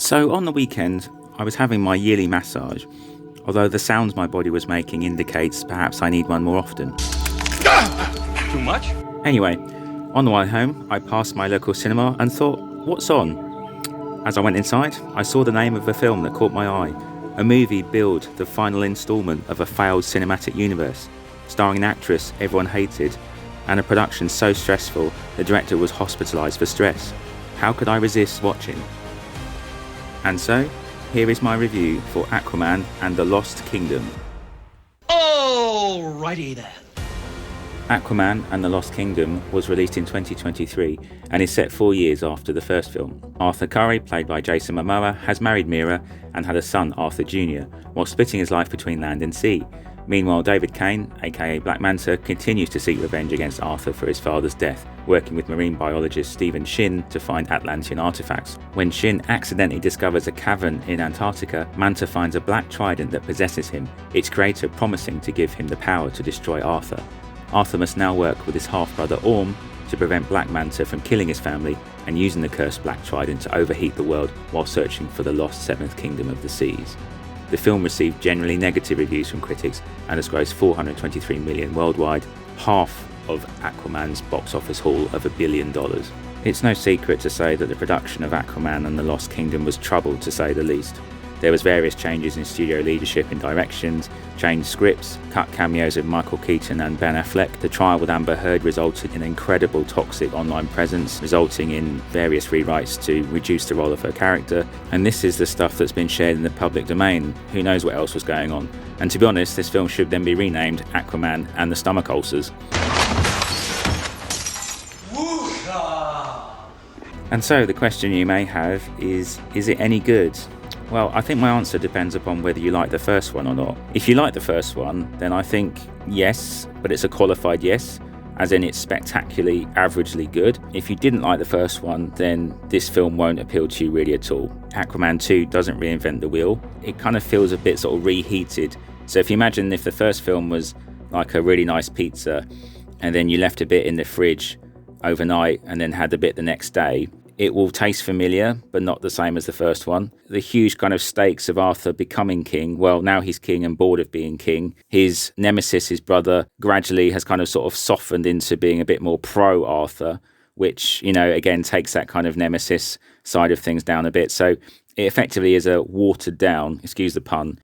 So on the weekend, I was having my yearly massage, although the sounds my body was making indicates perhaps I need one more often. Too much? Anyway, on the way home, I passed my local cinema and thought, what's on? As I went inside, I saw the name of a film that caught my eye, a movie billed the final instalment of a failed cinematic universe, starring an actress everyone hated, and a production so stressful the director was hospitalised for stress. How could I resist watching? And so, here is my review for Aquaman and the Lost Kingdom. Alrighty then. Aquaman and the Lost Kingdom was released in 2023 and is set 4 years after the first film. Arthur Curry, played by Jason Momoa, has married Mera and had a son, Arthur Jr., while splitting his life between land and sea. Meanwhile, David Kane, aka Black Manta, continues to seek revenge against Arthur for his father's death, working with marine biologist Stephen Shin to find Atlantean artifacts. When Shin accidentally discovers a cavern in Antarctica, Manta finds a black trident that possesses him, its creator promising to give him the power to destroy Arthur. Arthur must now work with his half-brother Orm to prevent Black Manta from killing his family and using the cursed black trident to overheat the world while searching for the lost seventh kingdom of the seas. The film received generally negative reviews from critics and has grossed $423 million worldwide, half of Aquaman's box office haul of $1 billion. It's no secret to say that the production of Aquaman and the Lost Kingdom was troubled, to say the least. There was various changes in studio leadership and directions, changed scripts, cut cameos of Michael Keaton and Ben Affleck. The trial with Amber Heard resulted in incredible toxic online presence, resulting in various rewrites to reduce the role of her character. And this is the stuff that's been shared in the public domain. Who knows what else was going on? And to be honest, this film should then be renamed Aquaman and the Stomach Ulcers. And so the question you may have is it any good? Well, I think my answer depends upon whether you like the first one or not. If you like the first one, then I think yes, but it's a qualified yes, as in it's spectacularly, averagely good. If you didn't like the first one, then this film won't appeal to you really at all. Aquaman 2 doesn't reinvent the wheel. It kind of feels a bit sort of reheated. So if you imagine if the first film was like a really nice pizza, and then you left a bit in the fridge overnight and then had a bit the next day, it will taste familiar, but not the same as the first one. The huge kind of stakes of Arthur becoming king, well, now he's king and bored of being king. His nemesis, his brother, gradually has kind of sort of softened into being a bit more pro-Arthur, which, you know, again, takes that kind of nemesis side of things down a bit. So it effectively is a watered down, excuse the pun,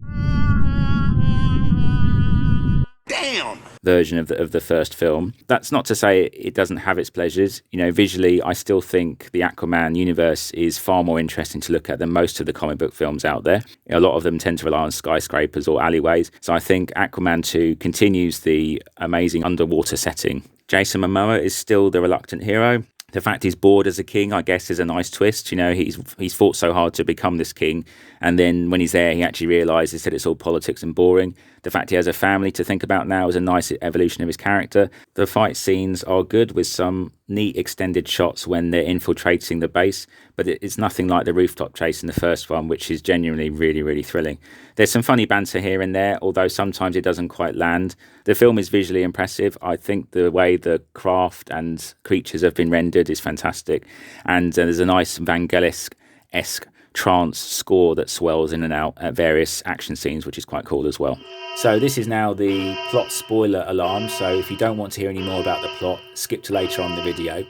version of the first film. That's not to say it doesn't have its pleasures. You know, visually, I still think the Aquaman universe is far more interesting to look at than most of the comic book films out there. A lot of them tend to rely on skyscrapers or alleyways. So I think Aquaman 2 continues the amazing underwater setting. Jason Momoa is still the reluctant hero. The fact he's bored as a king, I guess, is a nice twist. You know, he's fought so hard to become this king, and then when he's there, he actually realises that it's all politics and boring. The fact he has a family to think about now is a nice evolution of his character. The fight scenes are good, with some neat extended shots when they're infiltrating the base, but it's nothing like the rooftop chase in the first one, which is genuinely really, really thrilling. There's some funny banter here and there, although sometimes it doesn't quite land. The film is visually impressive. I think the way the craft and creatures have been rendered is fantastic, and there's a nice Vangelis-esque trance score that swells in and out at various action scenes, which is quite cool as well. So this is now the plot spoiler alarm, so if you don't want to hear any more about the plot, skip to later on the video.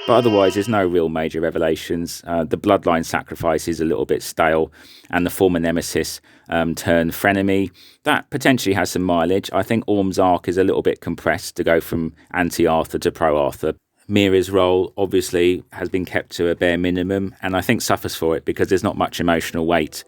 But otherwise, there's no real major revelations. The bloodline sacrifice is a little bit stale, and the former nemesis turned frenemy. That potentially has some mileage. I think Orm's arc is a little bit compressed to go from anti-Arthur to pro-Arthur. Mera's role obviously has been kept to a bare minimum, and I think suffers for it because there's not much emotional weight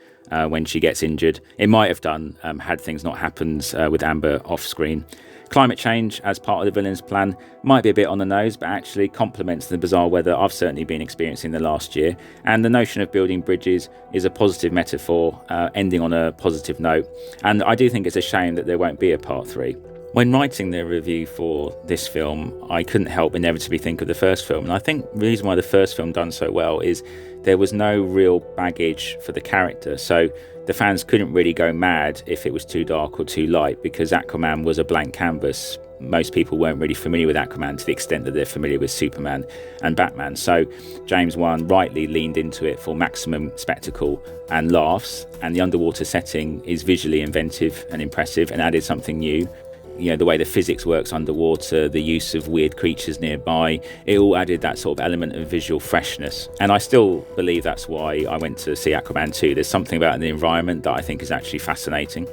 when she gets injured. It might have done had things not happened with Amber off-screen. Climate change as part of the villain's plan might be a bit on the nose, but actually complements the bizarre weather I've certainly been experiencing the last year. And the notion of building bridges is a positive metaphor, ending on a positive note. And I do think it's a shame that there won't be a part 3. When writing the review for this film, I couldn't help inevitably think of the first film. And I think the reason why the first film done so well is there was no real baggage for the character. So the fans couldn't really go mad if it was too dark or too light, because Aquaman was a blank canvas. most people weren't really familiar with Aquaman to the extent that they're familiar with Superman and Batman. So James Wan rightly leaned into it for maximum spectacle and laughs, and the underwater setting is visually inventive and impressive and added something new. You know, the way the physics works underwater, the use of weird creatures nearby, it all added that sort of element of visual freshness. And I still believe that's why I went to see Aquaman 2. There's something about the environment that I think is actually fascinating.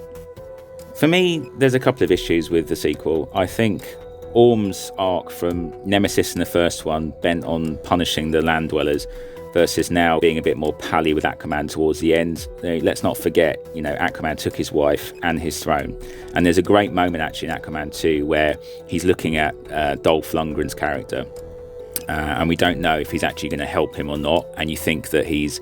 For me, there's a couple of issues with the sequel. I think Orm's arc from Nemesis in the first one, bent on punishing the land dwellers, versus now being a bit more pally with Aquaman towards the end. Let's not forget, Aquaman took his wife and his throne. And there's a great moment actually in Aquaman 2 where he's looking at Dolph Lundgren's character. And we don't know if he's actually going to help him or not. And you think that he's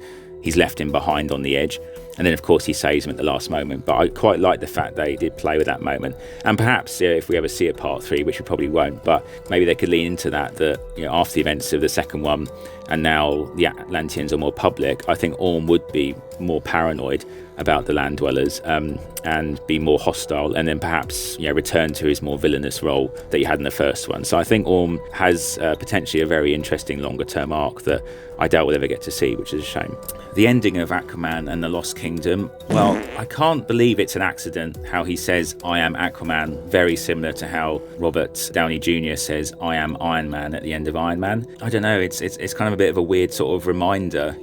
left him behind on the edge. And then, of course, he saves him at the last moment. But I quite like the fact they did play with that moment. And perhaps if we ever see a part 3, which we probably won't, but maybe they could lean into that after the events of the second one, and now the Atlanteans are more public, I think Orm would be more paranoid about the land dwellers and be more hostile, and then perhaps return to his more villainous role that he had in the first one. So I think Orm has potentially a very interesting longer term arc that I doubt we'll ever get to see, which is a shame. The ending of Aquaman and the Lost Kingdom, well, I can't believe it's an accident how he says I am Aquaman, very similar to how Robert Downey Jr. says I am Iron Man at the end of Iron Man. I don't know, it's kind of a bit of a weird sort of reminder,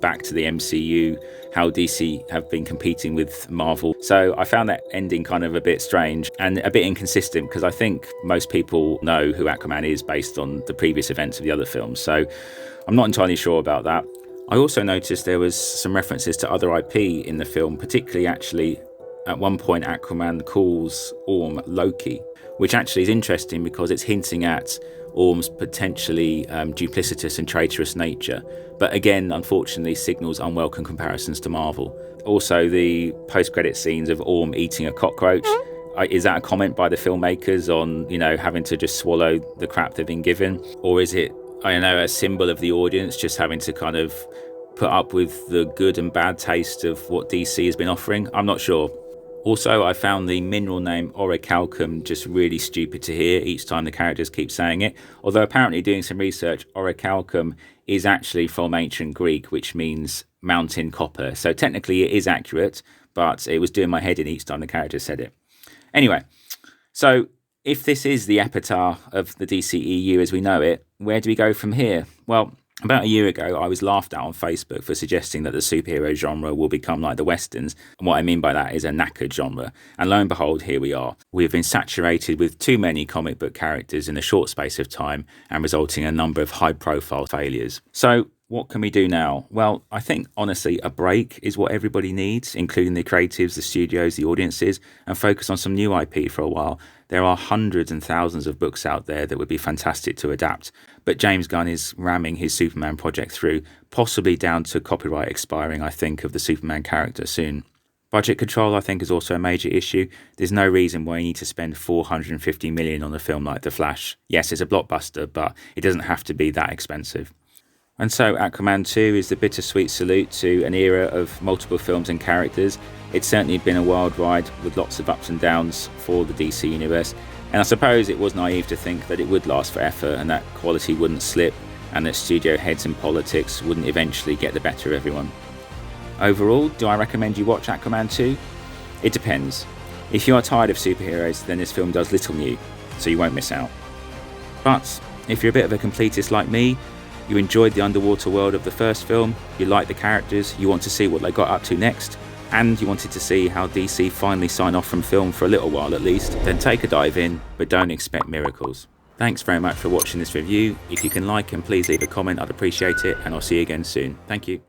back to the MCU, how DC have been competing with Marvel. So I found that ending kind of a bit strange and a bit inconsistent, because I think most people know who Aquaman is based on the previous events of the other films. So I'm not entirely sure about that. I also noticed there was some references to other IP in the film, particularly actually at one point Aquaman calls Orm Loki, which actually is interesting because it's hinting at Orm's potentially duplicitous and traitorous nature, but again, unfortunately, signals unwelcome comparisons to Marvel. Also, the post-credit scenes of Orm eating a cockroach, is that a comment by the filmmakers on, having to just swallow the crap they've been given? Or is it, a symbol of the audience just having to kind of put up with the good and bad taste of what DC has been offering? I'm not sure. Also, I found the mineral name orichalcum just really stupid to hear each time the characters keep saying it. Although apparently doing some research, orichalcum is actually from ancient Greek, which means mountain copper. So technically it is accurate, but it was doing my head in each time the characters said it. Anyway, so if this is the epitaph of the DCEU as we know it, where do we go from here? Well, about a year ago, I was laughed at on Facebook for suggesting that the superhero genre will become like the Westerns. And what I mean by that is a knackered genre. And lo and behold, here we are. We've been saturated with too many comic book characters in a short space of time and resulting in a number of high-profile failures. So what can we do now? Well, I think, honestly, a break is what everybody needs, including the creatives, the studios, the audiences, and focus on some new IP for a while. There are hundreds and thousands of books out there that would be fantastic to adapt, but James Gunn is ramming his Superman project through, possibly down to copyright expiring, I think, of the Superman character soon. Budget control, I think, is also a major issue. There's no reason why you need to spend $450 million on a film like The Flash. Yes, it's a blockbuster, but it doesn't have to be that expensive. And so Aquaman 2 is the bittersweet salute to an era of multiple films and characters. It's certainly been a wild ride with lots of ups and downs for the DC universe. And I suppose it was naive to think that it would last forever and that quality wouldn't slip and that studio heads and politics wouldn't eventually get the better of everyone. Overall, do I recommend you watch Aquaman 2? It depends. If you are tired of superheroes, then this film does little new, so you won't miss out. But if you're a bit of a completist like me, you enjoyed the underwater world of the first film, you like the characters, you want to see what they got up to next, and you wanted to see how DC finally sign off from film for a little while at least, then take a dive in, but don't expect miracles. Thanks very much for watching this review. If you can like and please leave a comment, I'd appreciate it, and I'll see you again soon. Thank you.